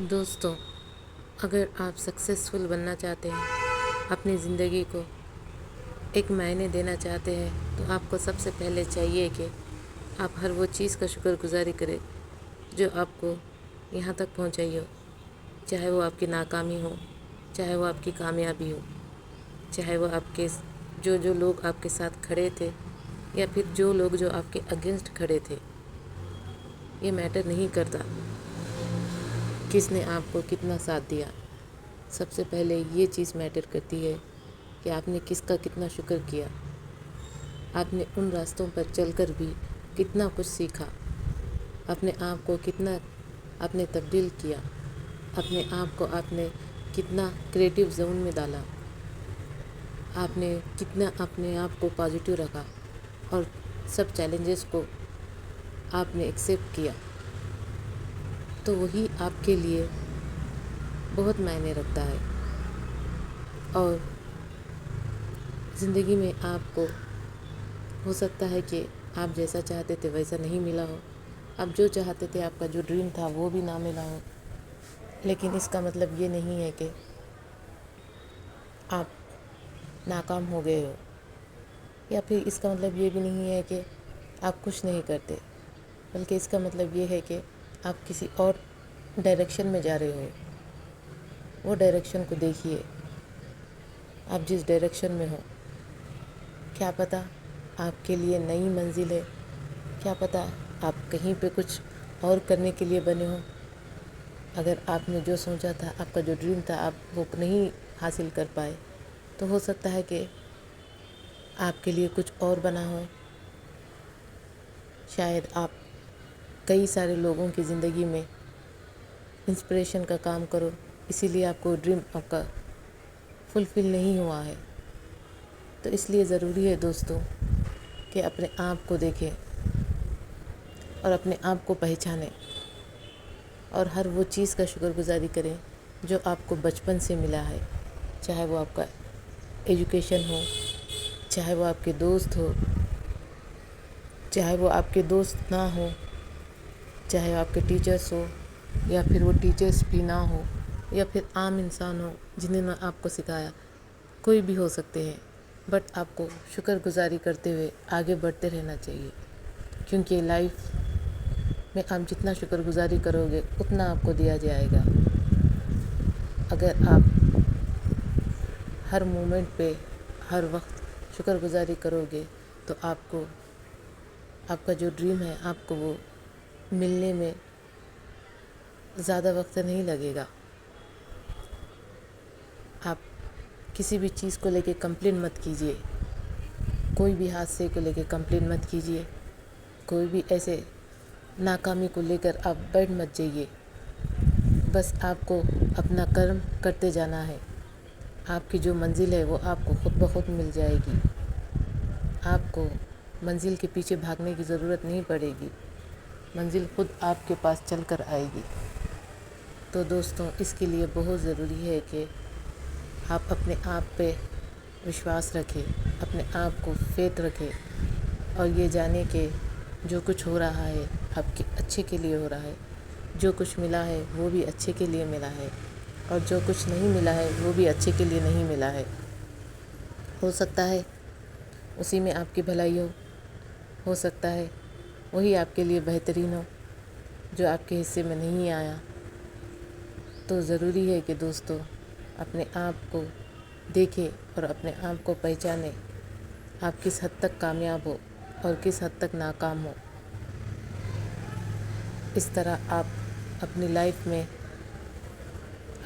دوستوں، اگر آپ سکسیزفل بننا چاہتے ہیں، اپنی زندگی کو ایک معنی دینا چاہتے ہیں، تو آپ کو سب سے پہلے چاہیے کہ آپ ہر وہ چیز کا شکر گزاری کریں جو آپ کو یہاں تک پہنچائی ہو، چاہے وہ آپ کی ناکامی ہو، چاہے وہ آپ کی کامیابی ہو، چاہے وہ آپ کے جو لوگ آپ کے ساتھ کھڑے تھے یا پھر جو لوگ جو آپ کے اگینسٹ کھڑے تھے۔ یہ میٹر نہیں کرتا کس نے آپ کو کتنا ساتھ دیا، سب سے پہلے یہ چیز میٹر کرتی ہے کہ آپ نے کس کا کتنا شکر کیا، آپ نے ان راستوں پر چل کر بھی کتنا کچھ سیکھا، اپنے آپ کو کتنا آپ نے تبدیل کیا، اپنے آپ کو آپ نے کتنا کریٹیو زون میں ڈالا، آپ نے کتنا اپنے آپ کو پازیٹیو رکھا اور سب چیلنجز کو آپ نے ایکسیپٹ کیا، تو وہی آپ کے لیے بہت معنی رکھتا ہے۔ اور زندگی میں آپ کو ہو سکتا ہے کہ آپ جیسا چاہتے تھے ویسا نہیں ملا ہو، آپ جو چاہتے تھے، آپ کا جو ڈریم تھا وہ بھی نہ ملا ہو، لیکن اس کا مطلب یہ نہیں ہے کہ آپ ناکام ہو گئے ہو، یا پھر اس کا مطلب یہ بھی نہیں ہے کہ آپ کچھ نہیں کرتے، بلکہ اس کا مطلب یہ ہے کہ آپ کسی اور ڈائریکشن میں جا رہے ہو۔ وہ ڈائریکشن کو دیکھیے، آپ جس ڈائریکشن میں ہو، کیا پتہ آپ کے لیے نئی منزل ہے، کیا پتہ آپ کہیں پہ کچھ اور کرنے کے لیے بنے ہو۔ اگر آپ نے جو سوچا تھا، آپ کا جو ڈریم تھا، آپ وہ نہیں حاصل کر پائے، تو ہو سکتا ہے کہ آپ کے لیے کچھ اور بنا ہو۔ شاید آپ کئی سارے لوگوں کی زندگی میں انسپریشن کا کام کرو، اسی لیے آپ کو ڈریم آپ کا فلفل نہیں ہوا ہے۔ تو اس لیے ضروری ہے دوستوں کہ اپنے آپ کو دیکھیں اور اپنے آپ کو پہچانیں، اور ہر وہ چیز کا شکر گزاری کریں جو آپ کو بچپن سے ملا ہے، چاہے وہ آپ کا ایجوکیشن ہو، چاہے وہ آپ کے دوست ہو، چاہے وہ آپ کے دوست نہ ہو، چاہے آپ کے ٹیچرس ہو، یا پھر وہ ٹیچرس بھی نہ ہو، یا پھر عام انسان ہو جنہوں نے آپ کو سکھایا، کوئی بھی ہو سکتے ہیں، بٹ آپ کو شکر گزاری کرتے ہوئے آگے بڑھتے رہنا چاہیے، کیونکہ لائف میں آپ جتنا شکر گزاری کرو گے اتنا آپ کو دیا جائے گا۔ اگر آپ ہر مومنٹ پہ ہر وقت شکر گزاری کرو گے تو آپ کو آپ کا جو ڈریم ہے آپ کو وہ ملنے میں زیادہ وقت نہیں لگے گا۔ آپ کسی بھی چیز کو لے کے کمپلین مت کیجیے، کوئی بھی حادثے کو لے کے کمپلین مت کیجیے، کوئی بھی ایسے ناکامی کو لے کر آپ بیٹھ مت جائیے، بس آپ کو اپنا کرم کرتے جانا ہے، آپ کی جو منزل ہے وہ آپ کو خود بخود مل جائے گی، آپ کو منزل کے پیچھے بھاگنے کی ضرورت نہیں پڑے گی، منزل خود آپ کے پاس چل کر آئے گی۔ تو دوستوں، اس کے لیے بہت ضروری ہے کہ آپ اپنے آپ پہ وشواس رکھیں، اپنے آپ کو فیتھ رکھیں، اور یہ جانیں کہ جو کچھ ہو رہا ہے آپ کے اچھے کے لیے ہو رہا ہے، جو کچھ ملا ہے وہ بھی اچھے کے لیے ملا ہے، اور جو کچھ نہیں ملا ہے وہ بھی اچھے کے لیے نہیں ملا ہے۔ ہو سکتا ہے اسی میں آپ کی بھلائی ہو سکتا ہے وہی آپ کے لیے بہترین ہو جو آپ کے حصے میں نہیں آیا۔ تو ضروری ہے کہ دوستو اپنے آپ کو دیکھیں اور اپنے آپ کو پہچانیں، آپ کس حد تک کامیاب ہو اور کس حد تک ناکام ہو۔ اس طرح آپ اپنی لائف میں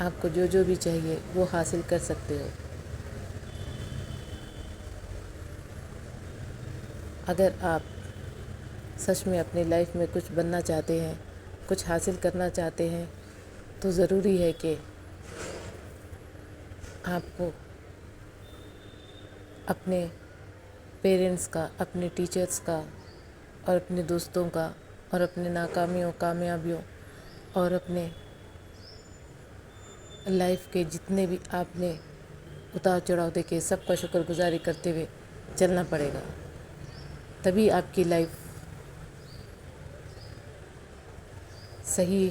آپ کو جو جو بھی چاہیے وہ حاصل کر سکتے ہو۔ اگر آپ سچ میں اپنی لائف میں کچھ بننا چاہتے ہیں، کچھ حاصل کرنا چاہتے ہیں، تو ضروری ہے کہ آپ کو اپنے پیرنٹس کا، اپنے ٹیچرس کا، اور اپنے دوستوں کا، اور اپنے ناکامیوں کامیابیوں اور اپنے لائف کے جتنے بھی آپ نے اتار چڑھاؤ دیکھے سب کا شکر گزاری کرتے ہوئے چلنا پڑے گا، تبھی آپ کی لائف صحیح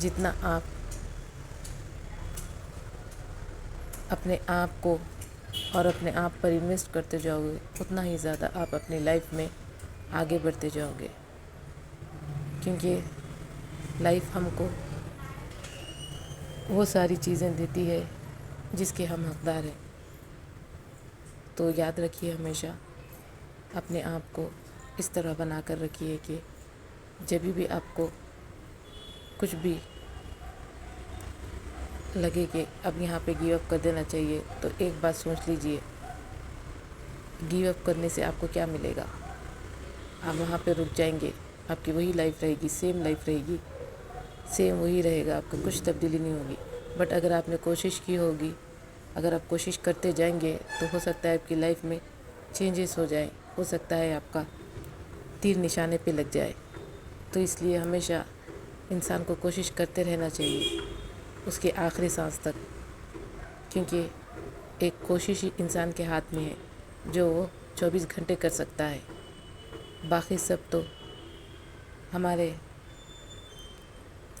جتنا آپ اپنے آپ کو اور اپنے آپ پر انویسٹ کرتے جاؤ گے اتنا ہی زیادہ آپ اپنی لائف میں آگے بڑھتے جاؤ گے، کیونکہ لائف ہم کو وہ ساری چیزیں دیتی ہے جس کے ہم حقدار ہیں۔ تو یاد رکھیے، ہمیشہ اپنے آپ کو اس طرح بنا کر رکھیے کہ جب بھی آپ کو کچھ بھی لگے کہ اب یہاں پہ گیو اپ کر دینا چاہیے، تو ایک بات سوچ لیجئے، گیو اپ کرنے سے آپ کو کیا ملے گا؟ آپ وہاں پہ رک جائیں گے، آپ کی وہی لائف رہے گی، سیم لائف رہے گی، سیم وہی رہے گا، آپ کو کچھ تبدیلی نہیں ہوگی۔ بٹ اگر آپ نے کوشش کی ہوگی، اگر آپ کوشش کرتے جائیں گے تو ہو سکتا ہے آپ کی لائف میں چینجز ہو جائیں، ہو سکتا ہے آپ کا تیر نشانے پہ لگ جائے۔ تو اس لیے ہمیشہ انسان کو کوشش کرتے رہنا چاہیے اس کے آخری سانس تک، کیونکہ ایک کوشش ہی انسان کے ہاتھ میں ہے جو وہ 24 گھنٹے کر سکتا ہے، باقی سب تو ہمارے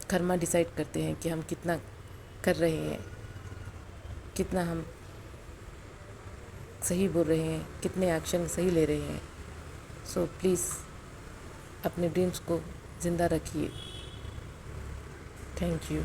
کرما ڈیسائیڈ کرتے ہیں کہ ہم کتنا کر رہے ہیں، کتنا ہم صحیح بول رہے ہیں، کتنے ایکشن صحیح لے رہے ہیں۔ سو پلیز اپنے ڈریمز کو زندہ رکھیے۔ Thank you.